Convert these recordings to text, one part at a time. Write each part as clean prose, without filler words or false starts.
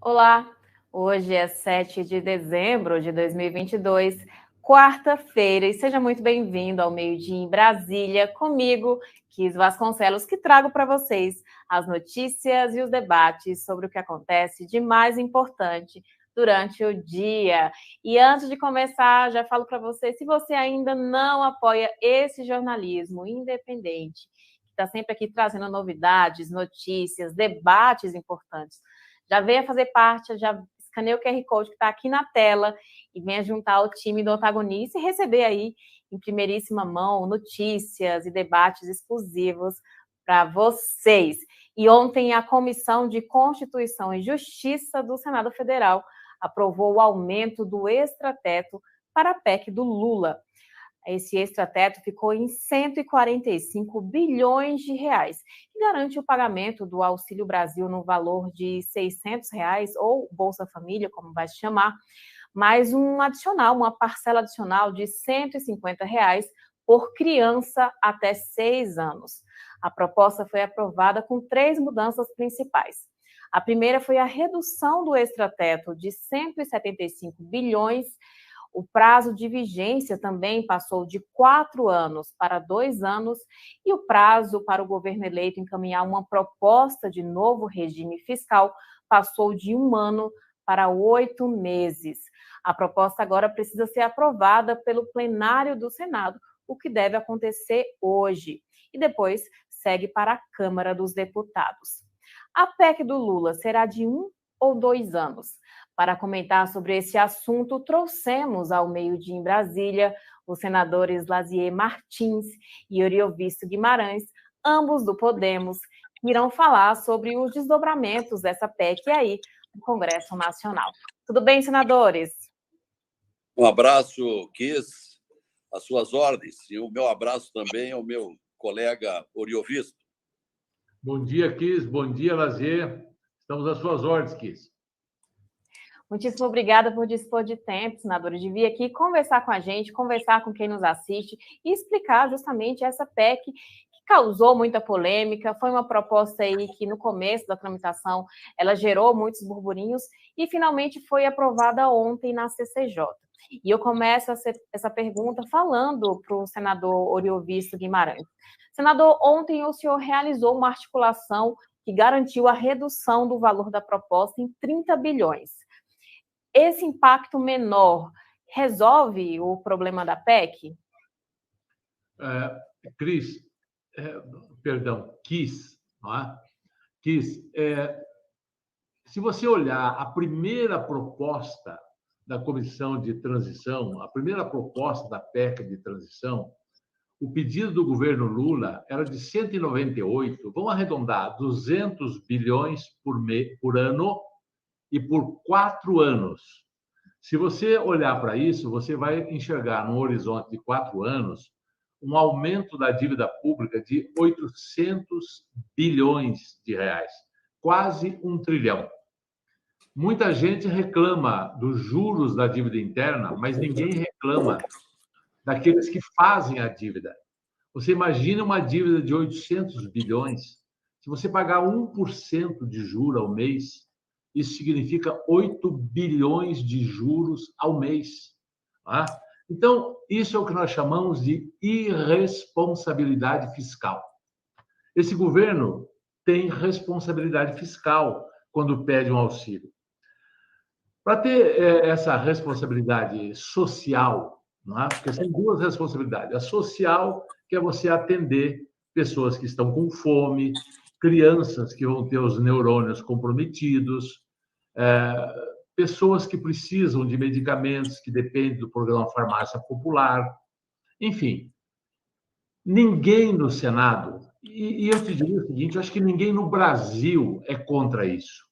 Olá, hoje é 7 de dezembro de 2022, quarta-feira, e seja muito bem-vindo ao Meio-Dia em Brasília, comigo, Kis Vasconcelos, que trago para vocês as notícias e os debates sobre o que acontece de mais importante durante o dia. E antes de começar, já falo para você, se você ainda não apoia esse jornalismo independente, que está sempre aqui trazendo novidades, notícias, debates importantes, já venha fazer parte, já escaneia o QR Code que está aqui na tela e venha juntar ao time do Antagonista e receber aí, em primeiríssima mão, notícias e debates exclusivos para vocês. E ontem a Comissão de Constituição e Justiça do Senado Federal aprovou o aumento do extrateto para a PEC do Lula. Esse extrateto ficou em 145 bilhões de reais, que garante o pagamento do Auxílio Brasil no valor de R$ 600, ou Bolsa Família, como vai se chamar, mais um adicional, uma parcela adicional de R$ 150 por criança até 6 anos. A proposta foi aprovada com 3 mudanças principais. A primeira foi a redução do extrateto de 175 bilhões. O prazo de vigência também passou de 4 anos para 2 anos e o prazo para o governo eleito encaminhar uma proposta de novo regime fiscal passou de 1 ano para 8 meses. A proposta agora precisa ser aprovada pelo plenário do Senado, o que deve acontecer hoje, e depois segue para a Câmara dos Deputados. A PEC do Lula será de 1 ou 2 anos? Para comentar sobre esse assunto, trouxemos ao Meio-Dia em Brasília os senadores Lazier Martins e Oriovisto Guimarães, ambos do Podemos, que irão falar sobre os desdobramentos dessa PEC aí no Congresso Nacional. Tudo bem, senadores? Um abraço, Kis, às suas ordens, e o meu abraço também ao meu colega Oriovisto. Bom dia, Kis. Bom dia, Lazier. Estamos às suas ordens, Kis. Muitíssimo obrigada por dispor de tempo, senadora, de vir aqui conversar com a gente, conversar com quem nos assiste e explicar justamente essa PEC que causou muita polêmica. Foi uma proposta aí que no começo da tramitação ela gerou muitos burburinhos e finalmente foi aprovada ontem na CCJ. E eu começo essa pergunta falando para o senador Oriovisto Guimarães. Senador, ontem o senhor realizou uma articulação que garantiu a redução do valor da proposta em 30 bilhões. Esse impacto menor resolve o problema da PEC? Kis, não é? Kis, se você olhar a primeira proposta da Comissão de Transição, a primeira proposta da PEC de transição, o pedido do governo Lula era de 198, vamos arredondar, 200 bilhões por ano e por 4 anos. Se você olhar para isso, você vai enxergar, num horizonte de 4 anos, um aumento da dívida pública de 800 bilhões de reais, quase 1 trilhão. Muita gente reclama dos juros da dívida interna, mas ninguém reclama daqueles que fazem a dívida. Você imagina uma dívida de 800 bilhões, se você pagar 1% de juro ao mês, isso significa 8 bilhões de juros ao mês. Tá? Então, isso é o que nós chamamos de irresponsabilidade fiscal. Esse governo tem responsabilidade fiscal quando pede um auxílio. Para ter essa responsabilidade social, não é? Porque são 2 responsabilidades. A social, que é você atender pessoas que estão com fome, crianças que vão ter os neurônios comprometidos, pessoas que precisam de medicamentos, que dependem do programa Farmácia Popular. Enfim, ninguém no Senado, e eu te digo o seguinte, eu acho que ninguém no Brasil é contra isso.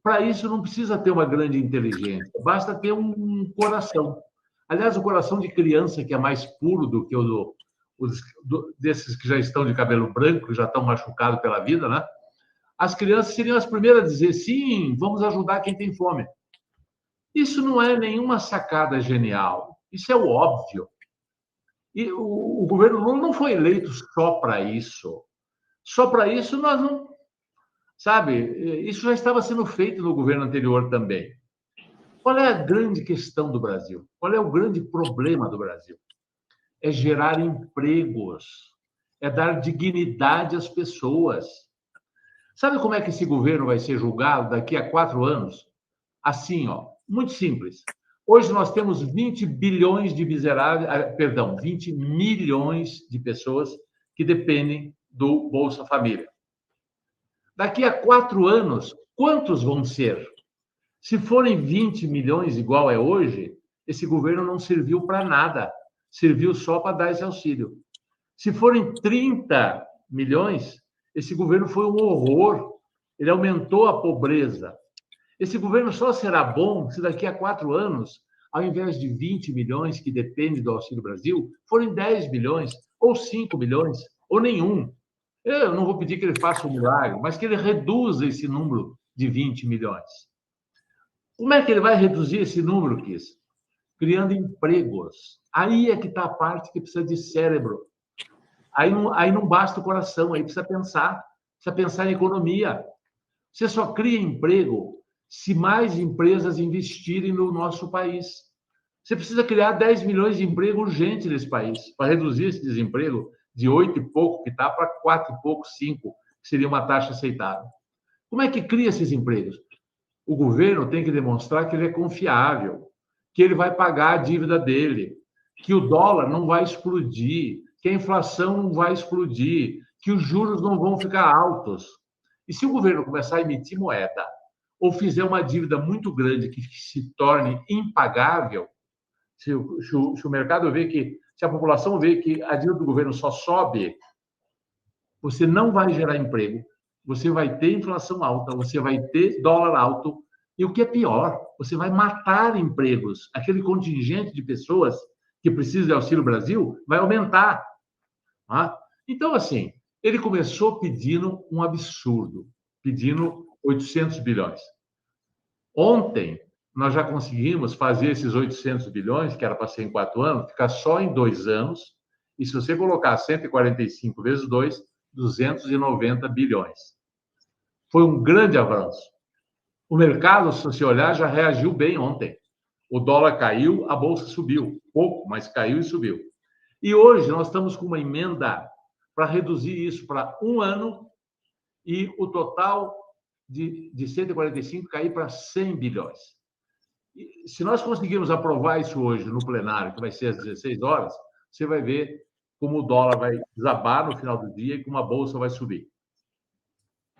Para isso não precisa ter uma grande inteligência, basta ter um coração. Aliás, o coração de criança, que é mais puro do que o desses que já estão de cabelo branco, que já estão machucados pela vida, né? As crianças seriam as primeiras a dizer, sim, vamos ajudar quem tem fome. Isso não é nenhuma sacada genial, isso é o óbvio. E o governo Lula não foi eleito só para isso. Só para isso nós não... Sabe? Isso já estava sendo feito no governo anterior também. Qual é a grande questão do Brasil? Qual é o grande problema do Brasil? É gerar empregos, é dar dignidade às pessoas. Sabe como é que esse governo vai ser julgado daqui a 4 anos? Assim, ó, muito simples. Hoje nós temos 20 bilhões de miseráveis, 20 milhões de pessoas que dependem do Bolsa Família. Daqui a 4 anos, quantos vão ser? Se forem 20 milhões, igual é hoje, esse governo não serviu para nada. Serviu só para dar esse auxílio. Se forem 30 milhões, esse governo foi um horror. Ele aumentou a pobreza. Esse governo só será bom se daqui a 4 anos, ao invés de 20 milhões que dependem do Auxílio Brasil, forem 10 milhões, ou 5 milhões, ou nenhum. Eu não vou pedir que ele faça um milagre, mas que ele reduza esse número de 20 milhões. Como é que ele vai reduzir esse número, Kiss? Criando empregos. Aí é que está a parte que precisa de cérebro. Aí não basta o coração, aí precisa pensar em economia. Você só cria emprego se mais empresas investirem no nosso país. Você precisa criar 10 milhões de emprego urgente nesse país, para reduzir esse desemprego de 8 e pouco que está para 4 e pouco, 5, que seria uma taxa aceitável. Como é que cria esses empregos? O governo tem que demonstrar que ele é confiável, que ele vai pagar a dívida dele, que o dólar não vai explodir, que a inflação não vai explodir, que os juros não vão ficar altos. E se o governo começar a emitir moeda ou fizer uma dívida muito grande que se torne impagável, se o mercado vê que, se a população vê que a dívida do governo só sobe, você não vai gerar emprego, você vai ter inflação alta, você vai ter dólar alto, e o que é pior, você vai matar empregos. Aquele contingente de pessoas que precisa de Auxílio Brasil vai aumentar. Tá? Então, assim, ele começou pedindo um absurdo, pedindo 800 bilhões. Ontem, nós já conseguimos fazer esses 800 bilhões, que era para ser em 4 anos, ficar só em 2 anos, e se você colocar 145 vezes 2, 290 bilhões. Foi um grande avanço. O mercado, se você olhar, já reagiu bem ontem. O dólar caiu, a bolsa subiu. Pouco, mas caiu e subiu. E hoje nós estamos com uma emenda para reduzir isso para 1 ano e o total de 145 cair para 100 bilhões. E se nós conseguirmos aprovar isso hoje no plenário, que vai ser às 16 horas, você vai ver como o dólar vai desabar no final do dia e como a bolsa vai subir.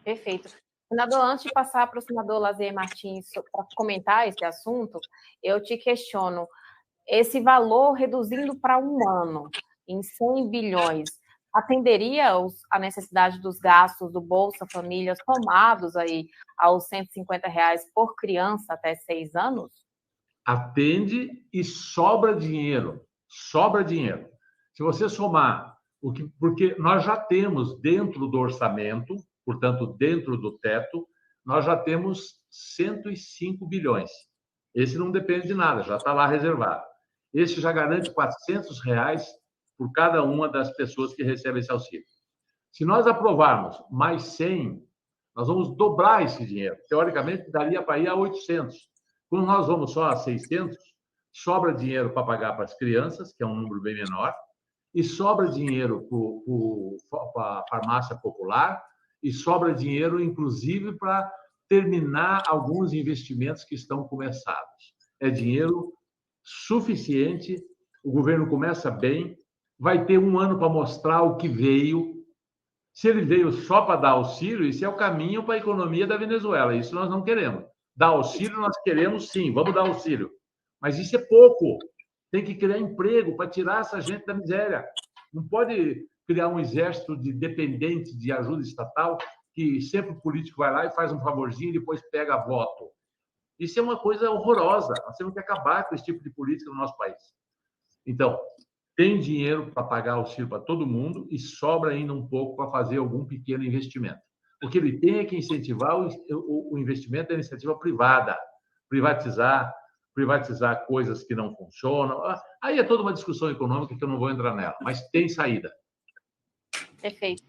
Perfeito. Senador, antes de passar para o senador Lazier Martins para comentar esse assunto, eu te questiono, esse valor reduzindo para 1 ano, em 100 bilhões, atenderia a necessidade dos gastos do Bolsa Família somados aí aos R$ 150 por criança até 6 anos? Atende e sobra dinheiro. Sobra dinheiro. Se você somar, porque nós já temos dentro do orçamento, portanto, dentro do teto, nós já temos 105 bilhões. Esse não depende de nada, já está lá reservado. Esse já garante R$ 400 por cada uma das pessoas que recebem esse auxílio. Se nós aprovarmos mais 100, nós vamos dobrar esse dinheiro. Teoricamente, daria para ir a 800. Quando nós vamos só a 600, sobra dinheiro para pagar para as crianças, que é um número bem menor, e sobra dinheiro para a farmácia popular, e sobra dinheiro, inclusive, para terminar alguns investimentos que estão começados. É dinheiro suficiente, o governo começa bem, vai ter 1 ano para mostrar o que veio. Se ele veio só para dar auxílio, isso é o caminho para a economia da Venezuela, isso nós não queremos. Dar auxílio nós queremos sim, vamos dar auxílio. Mas isso é pouco. Tem que criar emprego para tirar essa gente da miséria. Não pode criar um exército de dependentes de ajuda estatal que sempre o político vai lá e faz um favorzinho e depois pega voto. Isso é uma coisa horrorosa. Nós temos que acabar com esse tipo de política no nosso país. Então, tem dinheiro para pagar auxílio para todo mundo e sobra ainda um pouco para fazer algum pequeno investimento. O que ele tem é que incentivar o investimento da iniciativa privada, privatizar coisas que não funcionam. Aí é toda uma discussão econômica que eu não vou entrar nela, mas tem saída. Perfeito.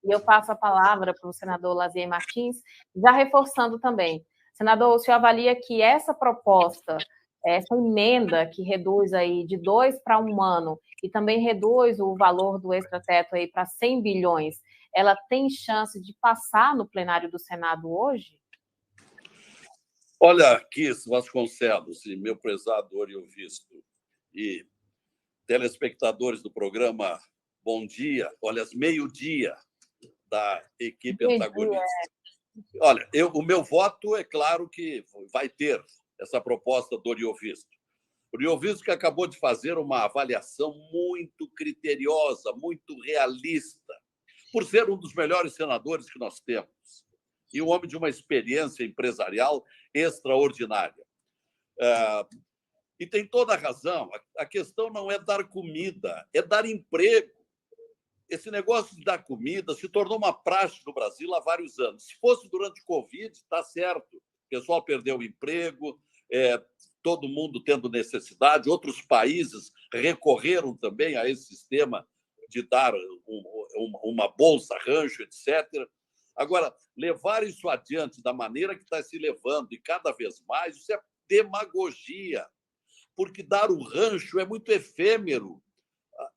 E eu passo a palavra para o senador Lazier Martins, já reforçando também. Senador, o senhor avalia que essa proposta, essa emenda que reduz aí de 2 para 1 ano e também reduz o valor do extrateto aí para 100 bilhões, ela tem chance de passar no plenário do Senado hoje? Olha, Kiss Vasconcelos e meu prezado Oriovisto e telespectadores do programa Bom Dia, olha, meio-dia da equipe antagonista. Olha, o meu voto é claro que vai ter essa proposta do Oriovisto. O Oriovisto que acabou de fazer uma avaliação muito criteriosa, muito realista, por ser um dos melhores senadores que nós temos e um homem de uma experiência empresarial extraordinária. E tem toda a razão. A questão não é dar comida, é dar emprego. Esse negócio de dar comida se tornou uma praxe no Brasil há vários anos. Se fosse durante o Covid, está certo. O pessoal perdeu o emprego, todo mundo tendo necessidade. Outros países recorreram também a esse sistema de dar uma bolsa, rancho, etc. Agora, levar isso adiante da maneira que está se levando e cada vez mais, isso é demagogia, porque dar o rancho é muito efêmero.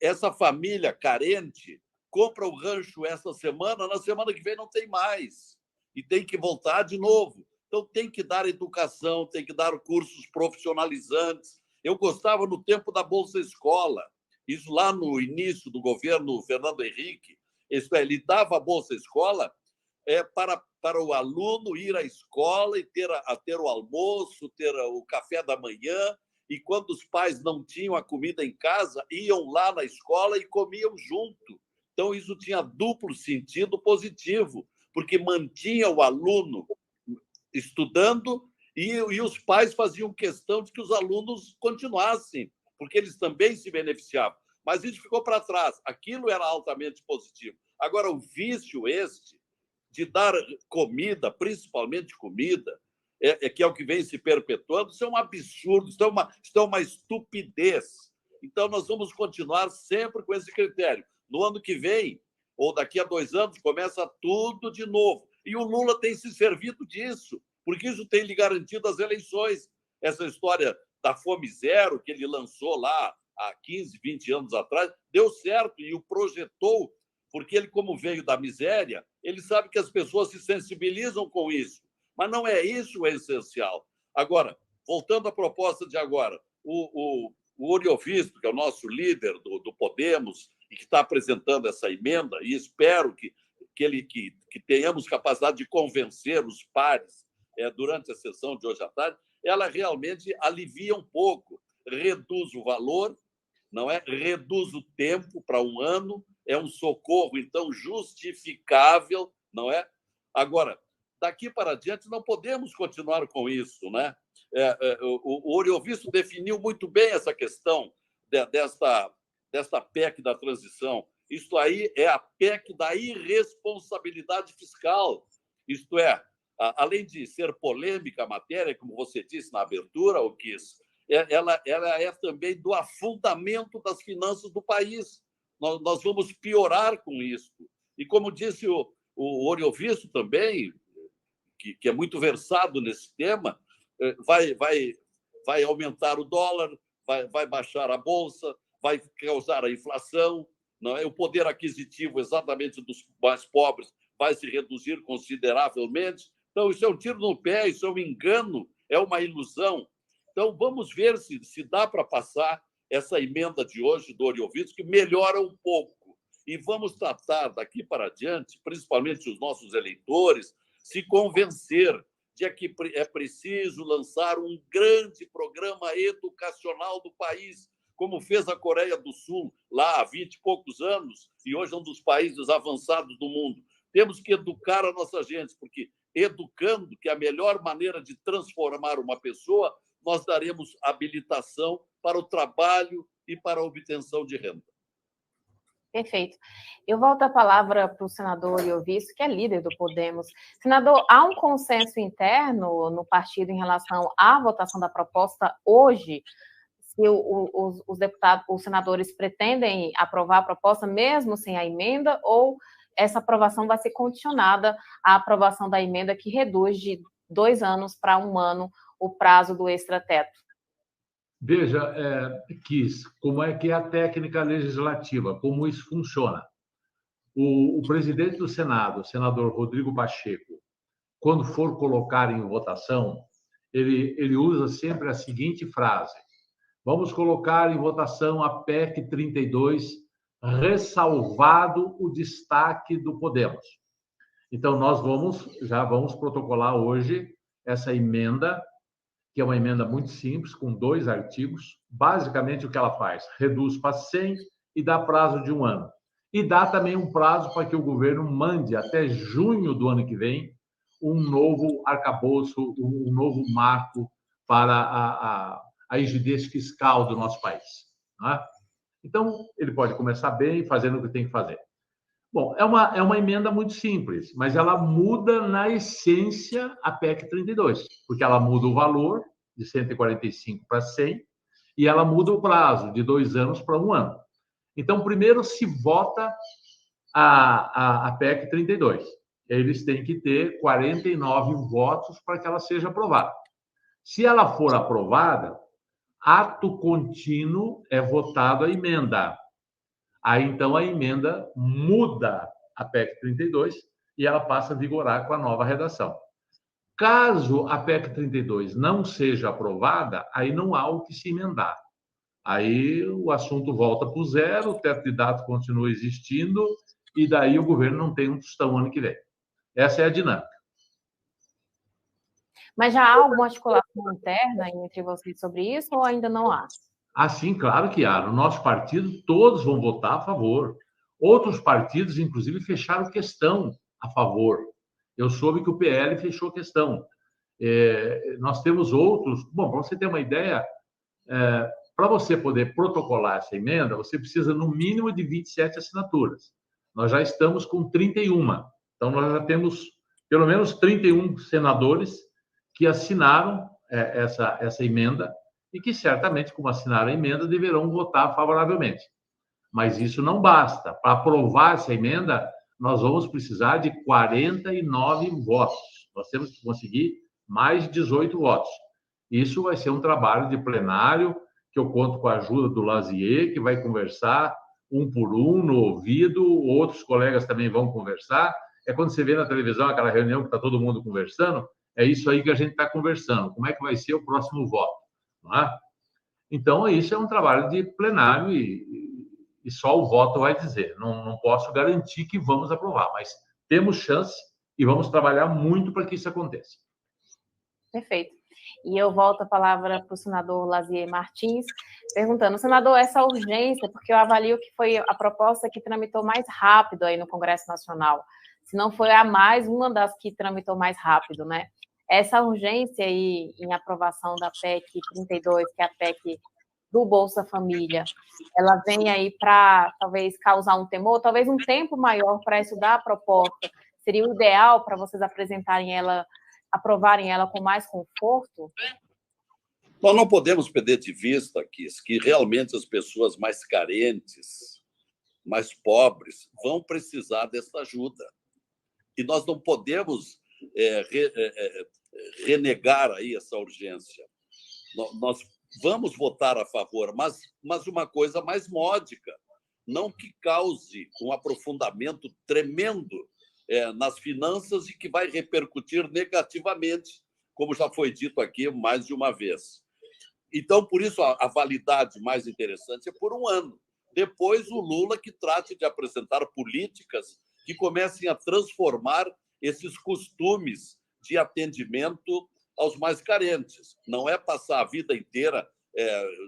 Essa família carente compra o rancho essa semana, na semana que vem não tem mais e tem que voltar de novo. Então, tem que dar educação, tem que dar cursos profissionalizantes. Eu gostava no tempo da Bolsa Escola, isso lá no início do governo Fernando Henrique, ele dava a Bolsa Escola para o aluno ir à escola e ter o almoço, ter o café da manhã, e quando os pais não tinham a comida em casa, iam lá na escola e comiam junto. Então, isso tinha duplo sentido positivo, porque mantinha o aluno estudando e os pais faziam questão de que os alunos continuassem, porque eles também se beneficiavam. Mas isso ficou para trás. Aquilo era altamente positivo. Agora, o vício de dar comida, principalmente comida, que é o que vem se perpetuando, isso é um absurdo, isso é uma estupidez. Então, nós vamos continuar sempre com esse critério. No ano que vem, ou daqui a 2 anos, começa tudo de novo. E o Lula tem se servido disso, porque isso tem lhe garantido as eleições. Essa história da fome zero, que ele lançou lá há 15, 20 anos atrás, deu certo e o projetou, porque ele, como veio da miséria, ele sabe que as pessoas se sensibilizam com isso. Mas não é isso o essencial. Agora, voltando à proposta de agora, o Oriovisto, que é o nosso líder do Podemos, e que está apresentando essa emenda, e espero que tenhamos capacidade de convencer os pares durante a sessão de hoje à tarde, ela realmente alivia um pouco, reduz o valor, não é? Reduz o tempo para 1 ano, é um socorro, então, justificável, não é? Agora, daqui para adiante, não podemos continuar com isso, né? O Oriovisto definiu muito bem essa questão desta PEC da transição. Isto aí é a PEC da irresponsabilidade fiscal. Isto é, além de ser polêmica a matéria, como você disse na abertura, o Kiss, ela é também do afundamento das finanças do país. Nós vamos piorar com isso. E como disse o Oriovisto também, que é muito versado nesse tema, vai aumentar o dólar, vai baixar a bolsa, vai causar a inflação, não é? O poder aquisitivo exatamente dos mais pobres vai se reduzir consideravelmente. Então, isso é um tiro no pé, isso é um engano, é uma ilusão. Então, vamos ver se dá para passar essa emenda de hoje do Oriovisto, que melhora um pouco. E vamos tratar daqui para adiante, principalmente os nossos eleitores, se convencer de que é preciso lançar um grande programa educacional do país, como fez a Coreia do Sul lá há 20 e poucos anos, e hoje é um dos países avançados do mundo. Temos que educar a nossa gente, porque educando, que é a melhor maneira de transformar uma pessoa, nós daremos habilitação para o trabalho e para a obtenção de renda. Perfeito. Eu volto a palavra para o senador Oriovisto, que é líder do Podemos. Senador, há um consenso interno no partido em relação à votação da proposta hoje? Se os deputados, os senadores pretendem aprovar a proposta mesmo sem a emenda, ou essa aprovação vai ser condicionada à aprovação da emenda que reduz de 2 anos para 1 ano o prazo do extrateto? Veja, Kiss, como é que é a técnica legislativa, como isso funciona. O presidente do Senado, o senador Rodrigo Pacheco, quando for colocar em votação, ele usa sempre a seguinte frase: vamos colocar em votação a PEC 32, ressalvado o destaque do Podemos. Então, nós já vamos protocolar hoje essa emenda, que é uma emenda muito simples, com 2 artigos. Basicamente, o que ela faz? Reduz para 100 e dá prazo de 1 ano. E dá também um prazo para que o governo mande, até junho do ano que vem, um novo arcabouço, um novo marco para a rigidez fiscal do nosso país. Né? Então, ele pode começar bem, fazendo o que tem que fazer. Bom, é uma emenda muito simples, mas ela muda na essência a PEC 32, porque ela muda o valor de 145 para 100 e ela muda o prazo de 2 anos para 1 ano. Então, primeiro se vota a PEC 32. Eles têm que ter 49 votos para que ela seja aprovada. Se ela for aprovada, ato contínuo é votada a emenda. Aí, então, a emenda muda a PEC 32 e ela passa a vigorar com a nova redação. Caso a PEC 32 não seja aprovada, aí não há o que se emendar. Aí o assunto volta para o zero, o teto de dados continua existindo e daí o governo não tem um tostão ano que vem. Essa é a dinâmica. Mas já há alguma articulação interna entre vocês sobre isso ou ainda não há? Ah, sim, claro que há. No nosso partido, todos vão votar a favor. Outros partidos, inclusive, fecharam questão a favor. Eu soube que o PL fechou questão. Nós temos outros... Bom, para você ter uma ideia, para você poder protocolar essa emenda, você precisa, no mínimo, de 27 assinaturas. Nós já estamos com 31. Então, nós já temos pelo menos 31 senadores que assinaram essa emenda e que, certamente, como assinaram a emenda, deverão votar favoravelmente. Mas isso não basta. Para aprovar essa emenda, nós vamos precisar de 49 votos. Nós temos que conseguir mais de 18 votos. Isso vai ser um trabalho de plenário, que eu conto com a ajuda do Lazier, que vai conversar um por um, no ouvido, outros colegas também vão conversar. É quando você vê na televisão aquela reunião que está todo mundo conversando, é isso aí que a gente está conversando. Como é que vai ser o próximo voto? Não é? Então, isso é um trabalho de plenário e só o voto vai dizer. Não posso garantir que vamos aprovar, mas temos chance e vamos trabalhar muito para que isso aconteça. Perfeito. E eu volto a palavra para o senador Lazier Martins, perguntando, senador, essa urgência, porque eu avalio que foi a proposta que tramitou mais rápido aí no Congresso Nacional, se não foi a mais, uma das que tramitou mais rápido, né? Essa urgência aí em aprovação da PEC 32, que é a PEC do Bolsa Família, ela vem aí para talvez causar um temor, talvez um tempo maior para estudar a proposta, seria o ideal para vocês aprovarem ela com mais conforto? Nós não podemos perder de vista que realmente as pessoas mais carentes, mais pobres, vão precisar dessa ajuda. E nós não podemos renegar aí essa urgência. Nós vamos votar a favor, mas uma coisa mais módica, não que cause um aprofundamento tremendo nas finanças e que vai repercutir negativamente, como já foi dito aqui mais de uma vez. Então, por isso, a validade mais interessante é por 1 ano. Depois, o Lula que trate de apresentar políticas que comecem a transformar esses costumes de atendimento aos mais carentes. Não é passar a vida inteira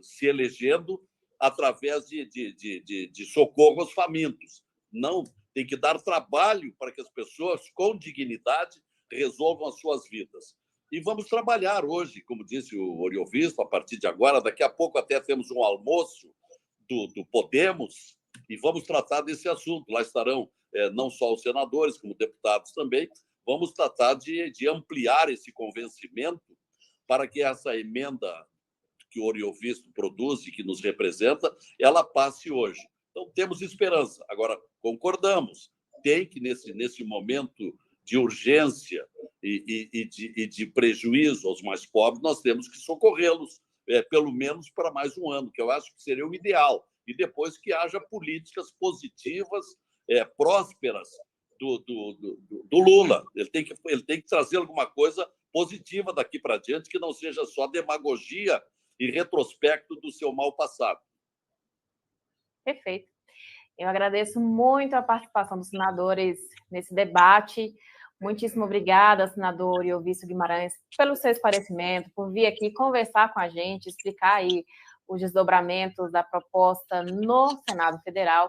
se elegendo através de socorro aos famintos. Não, tem que dar trabalho para que as pessoas, com dignidade, resolvam as suas vidas. E vamos trabalhar hoje, como disse o Oriovisto, a partir de agora, daqui a pouco até temos um almoço do Podemos e vamos tratar desse assunto. Lá estarão não só os senadores, como deputados também. Vamos tratar de ampliar esse convencimento para que essa emenda que o Oriovisto produz e que nos representa, ela passe hoje. Então, temos esperança. Agora, concordamos, tem que, nesse momento de urgência e de prejuízo aos mais pobres, nós temos que socorrê-los, pelo menos para mais um ano, que eu acho que seria o ideal. E depois que haja políticas positivas, prósperas do Lula. Ele tem que trazer alguma coisa positiva daqui para diante, que não seja só demagogia e retrospecto do seu mal passado. Perfeito. Eu agradeço muito a participação dos senadores nesse debate. Muitíssimo obrigada, senador Iovício Guimarães, pelo seu esclarecimento, por vir aqui conversar com a gente, explicar aí os desdobramentos da proposta no Senado Federal.